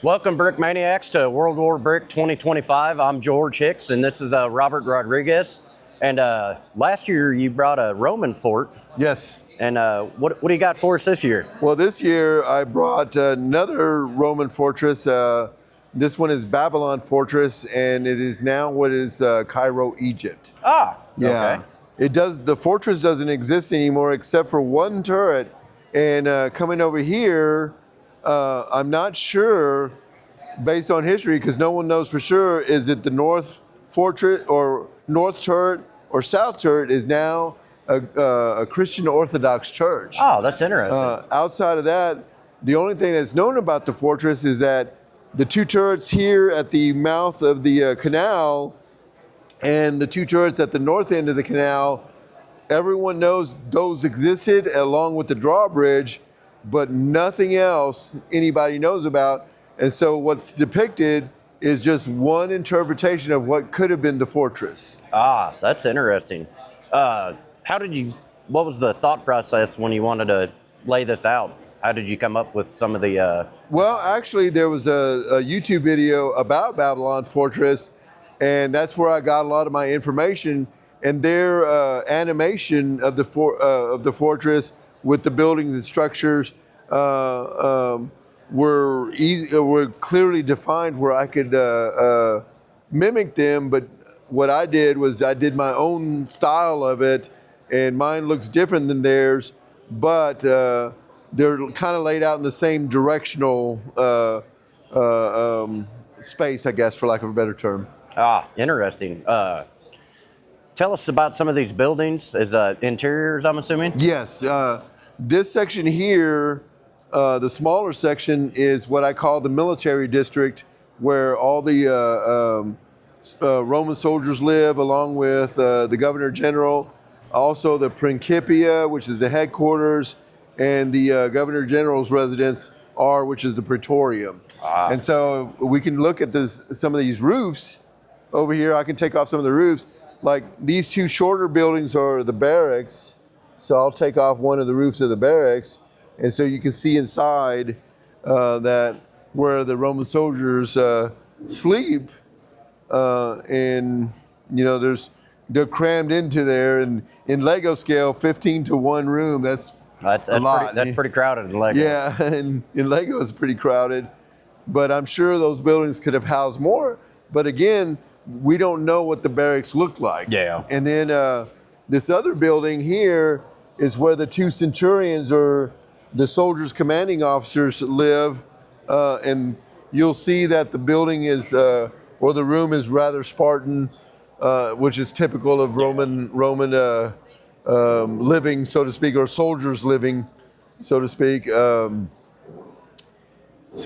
Welcome, Brick Maniacs, to World War Brick 2025. I'm George Hicks, and this is Robert Rodriguez. And last year you brought a Roman fort. Yes. And what do you got for us this year? Well, this year I brought another Roman fortress. This one is Babylon Fortress, and it is now what is Cairo, Egypt. Ah, yeah. Okay. It does. The fortress doesn't exist anymore except for one turret. And coming over here, I'm not sure, based on history, because no one knows for sure, is it the north fortress or north turret or south turret is now a Christian Orthodox church. Oh, that's interesting. Outside of that, the only thing that's known about the fortress is that the two turrets here at the mouth of the canal and the two turrets at the north end of the canal, everyone knows those existed along with the drawbridge, but nothing else anybody knows about. And so what's depicted is just one interpretation of what could have been the fortress. Ah, that's interesting. What was the thought process when you wanted to lay this out? How did you come up with some of the... Well, actually, there was a YouTube video about Babylon Fortress, and that's where I got a lot of my information. And their animation of the fortress with the buildings and structures were clearly defined where I could mimic them. But what I did was I did my own style of it, and mine looks different than theirs, but they're kind of laid out in the same directional space, I guess, for lack of a better term. Ah, interesting. Tell us about some of these buildings. Is interiors, I'm assuming? Yes. This section here, the smaller section, is what I call the military district, where all the Roman soldiers live, along with the governor general, also the Principia, which is the headquarters, and the governor general's residence, which is the Praetorium. Ah. And so we can look at some of these roofs over here. I can take off some of the roofs. Like these two shorter buildings are the barracks. So I'll take off one of the roofs of the barracks. And so you can see inside that where the Roman soldiers sleep. And, you know, they're crammed into there. And in Lego scale, 15 to 1 room, that's a lot. That's pretty crowded in Lego. Yeah, and in Lego it's pretty crowded. But I'm sure those buildings could have housed more. But again, we don't know what the barracks look like. Yeah. And then this other building here is where the 2 centurions or the soldiers' commanding officers live. And you'll see that the building is, or the room is rather Spartan, which is typical of Roman living, so to speak, or soldiers living, so to speak. So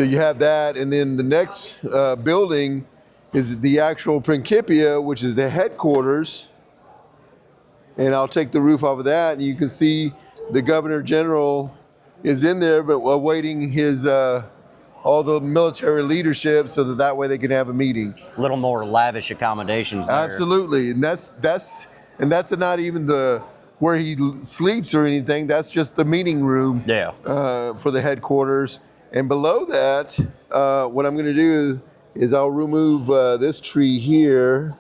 you have that. And then the next building is the actual Principia, which is the headquarters. And I'll take the roof off of that, and you can see the governor general is in there, but awaiting his all the military leadership, so that way they can have a meeting. A little more lavish accommodations there. Absolutely, and that's not even where he sleeps or anything. That's just the meeting room. Yeah. For the headquarters. And below that, what I'm going to do is I'll remove this tree here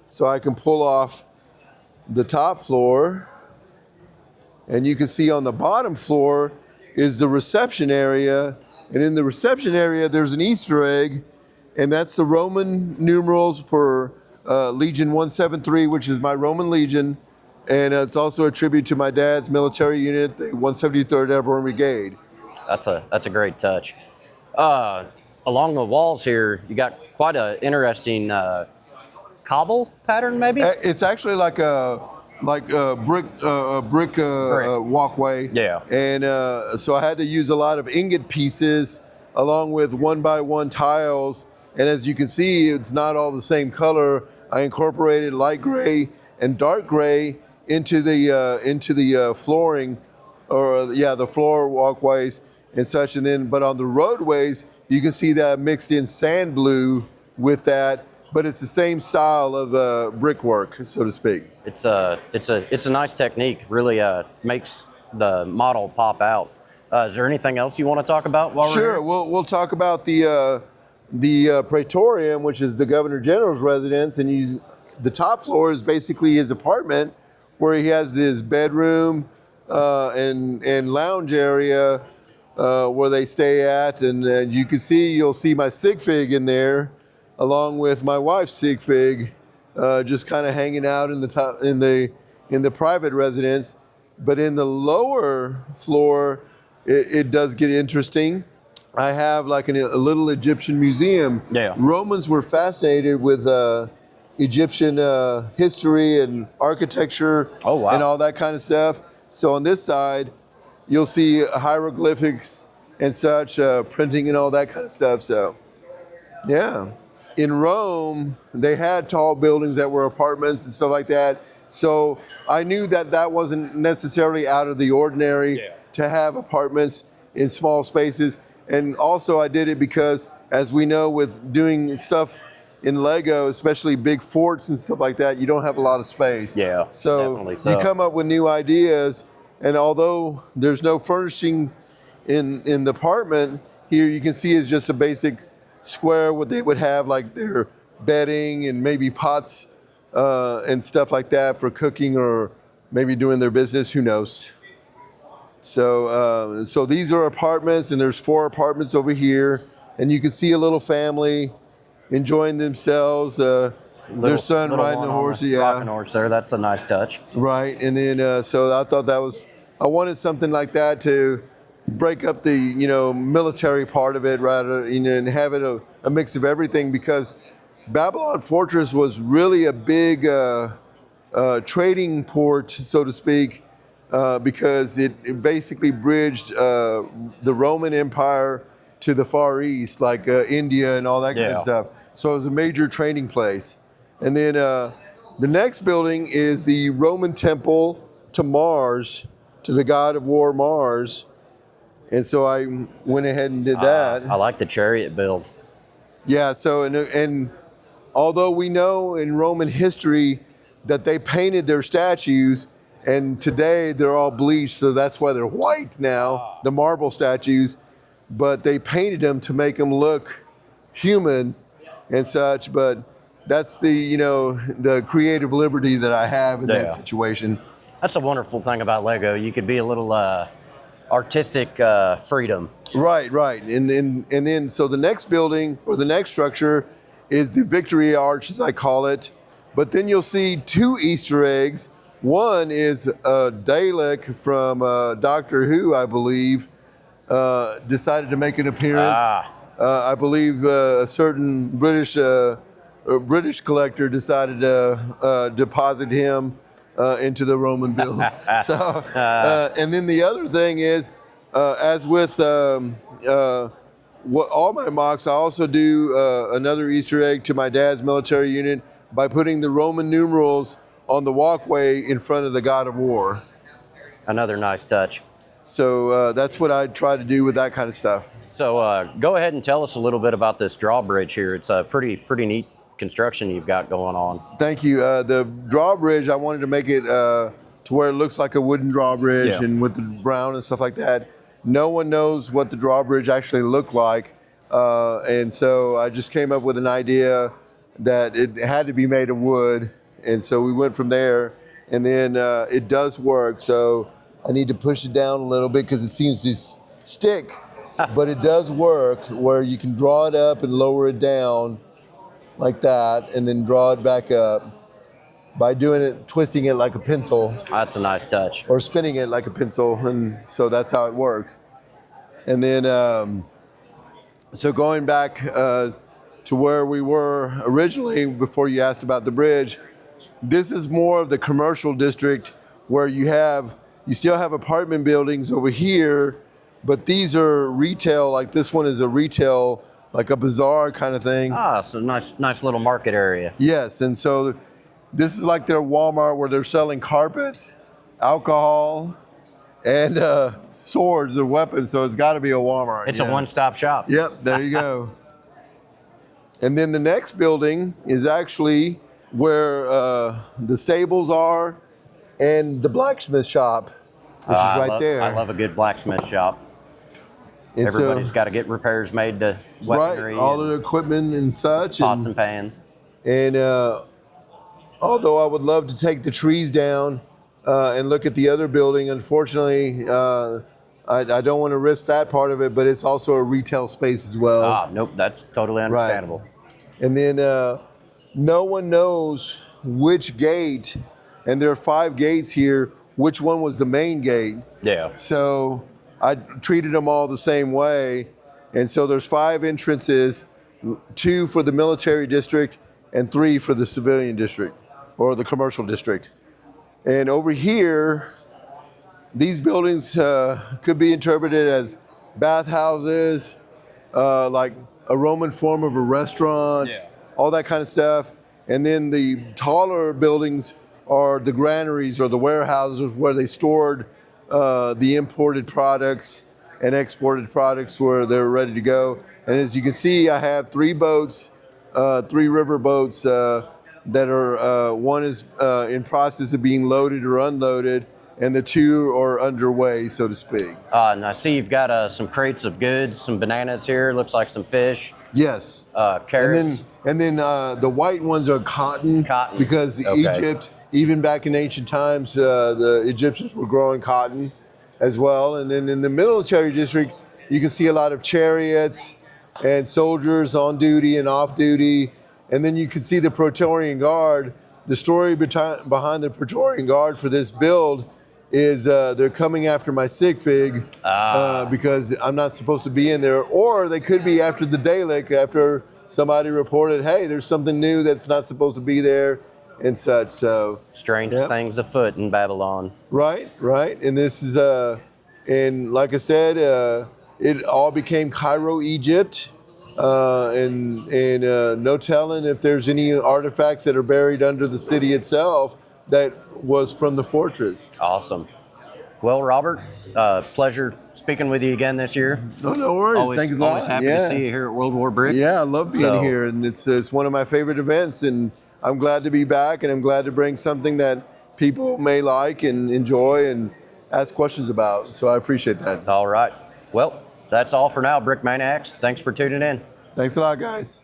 so I can pull off the top floor. And you can see on the bottom floor is the reception area. And in the reception area, there's an Easter egg, and that's the Roman numerals for Legion 173, which is my Roman Legion. And it's also a tribute to my dad's military unit, the 173rd Airborne Brigade. That's a great touch. Along the walls here, you got quite an interesting cobble pattern, maybe? It's actually like a brick walkway. Yeah. And so I had to use a lot of ingot pieces along with 1x1 tiles. And as you can see, it's not all the same color. I incorporated light gray and dark gray into the flooring, the floor walkways and such. And then, but on the roadways, you can see that I mixed in sand blue with that. But it's the same style of brickwork, so to speak. It's a nice technique. Really makes the model pop out. Is there anything else you want to talk about while we're Sure. here? We'll talk about the Praetorium, which is the Governor General's residence, and the top floor is basically his apartment, where he has his bedroom and lounge area where they stay at, and you'll see my sig fig in there, along with my wife's sig fig, just kind of hanging out in the private residence. But in the lower floor, it does get interesting. I have like a little Egyptian museum. Yeah. Romans were fascinated with Egyptian history and architecture. Oh, wow. And all that kind of stuff. So on this side, you'll see hieroglyphics and such, printing and all that kind of stuff. So, yeah. In Rome, they had tall buildings that were apartments and stuff like that. So I knew that wasn't necessarily out of the ordinary to have apartments in small spaces. And also I did it because, as we know, with doing stuff in Lego, especially big forts and stuff like that, you don't have a lot of space. Yeah, definitely so. You come up with new ideas, and although there's no furnishings in the apartment, here you can see is just a basic square where they would have like their bedding and maybe pots and stuff like that for cooking or maybe doing their business, who knows. So these are apartments, and there's 4 apartments over here, and you can see a little family enjoying themselves. Their son riding the horse, rocking horse there. That's a nice touch. Right, and then so I thought I wanted something like that to break up the military part of it, rather and have it a mix of everything, because Babylon Fortress was really a big trading port, so to speak. Because it basically bridged the Roman Empire to the Far East, like India and all that kind of stuff. So it was a major trading place. And then the next building is the Roman temple to Mars, to the god of war Mars. And so I went ahead and did that. I like the chariot build. Yeah, so and although we know in Roman history that they painted their statues, and today they're all bleached, so that's why they're white now, the marble statues. But they painted them to make them look human and such. But that's the creative liberty that I have in that situation. That's a wonderful thing about Lego. You could be a little artistic freedom. Right. And then so the next building or the next structure is the Victory Arch, as I call it. But then you'll see 2 Easter eggs. One is Dalek from Doctor Who, I believe, decided to make an appearance. I believe a certain British collector decided to deposit him into the Roman build. So, and then the other thing is, as with all my mocks, I also do another Easter egg to my dad's military unit by putting the Roman numerals on the walkway in front of the god of war. Another nice touch. So that's what I try to do with that kind of stuff. So go ahead and tell us a little bit about this drawbridge here. It's a pretty neat construction you've got going on. Thank you. The drawbridge, I wanted to make it to where it looks like a wooden drawbridge, and with the brown and stuff like that. No one knows what the drawbridge actually looked like. And so I just came up with an idea that it had to be made of wood. And so we went from there, and then it does work. So I need to push it down a little bit because it seems to stick, but it does work where you can draw it up and lower it down like that, and then draw it back up by twisting it like a pencil. That's a nice touch. Or spinning it like a pencil, and so that's how it works. And then, so going back to where we were originally before you asked about the bridge, this is more of the commercial district where you still have apartment buildings over here, but these are retail. Like this one is a retail, like a bazaar kind of thing. So nice little market area. Yes, and so this is like their Walmart where they're selling carpets, alcohol, and swords and weapons. So it's got to be a Walmart. It's a one-stop shop. Yep, there you go. And then the next building is actually where the stables are and the blacksmith shop, which is right there. I love a good blacksmith shop. And so- Everybody's got to get repairs made to weaponry, right, all and the equipment and such. pots and pans. And although I would love to take the trees down and look at the other building, unfortunately, I don't want to risk that part of it, but it's also a retail space as well. Nope, that's totally understandable. And then no one knows which gate, and there are 5 gates here, which one was the main gate. Yeah. So I treated them all the same way. And so there's 5 entrances, 2 for the military district and 3 for the civilian district or the commercial district. And over here, these buildings could be interpreted as bathhouses, like a Roman form of a restaurant, all that kind of stuff. And then the taller buildings are the granaries or the warehouses where they stored the imported products and exported products where they're ready to go. And as you can see, I have 3 boats, 3 river boats that are, one is in process of being loaded or unloaded, and the 2 are underway, so to speak. And I see you've got some crates of goods, some bananas here, looks like some fish. Yes. Carrots. And then the white ones are cotton. Cotton. Because Egypt, even back in ancient times, the Egyptians were growing cotton as well. And then in the military district, you can see a lot of chariots and soldiers on duty and off duty. And then you can see the Praetorian Guard. The story behind the Praetorian Guard for this build is they're coming after my sig fig because I'm not supposed to be in there. Or they could be after the Dalek, after somebody reported, hey, there's something new that's not supposed to be there and such. So strange things afoot in Babylon. Right. And this is, and like I said, it all became Cairo, Egypt. And no telling if there's any artifacts that are buried under the city itself that was from the fortress. Awesome. Well, Robert, pleasure speaking with you again this year. No worries. Thank you a lot. Always happy to see you here at World War Brick. Yeah, I love being here, and it's one of my favorite events, and I'm glad to be back, and I'm glad to bring something that people may like and enjoy and ask questions about. So I appreciate that. All right. Well, that's all for now, Brick Maniacs. Thanks for tuning in. Thanks a lot, guys.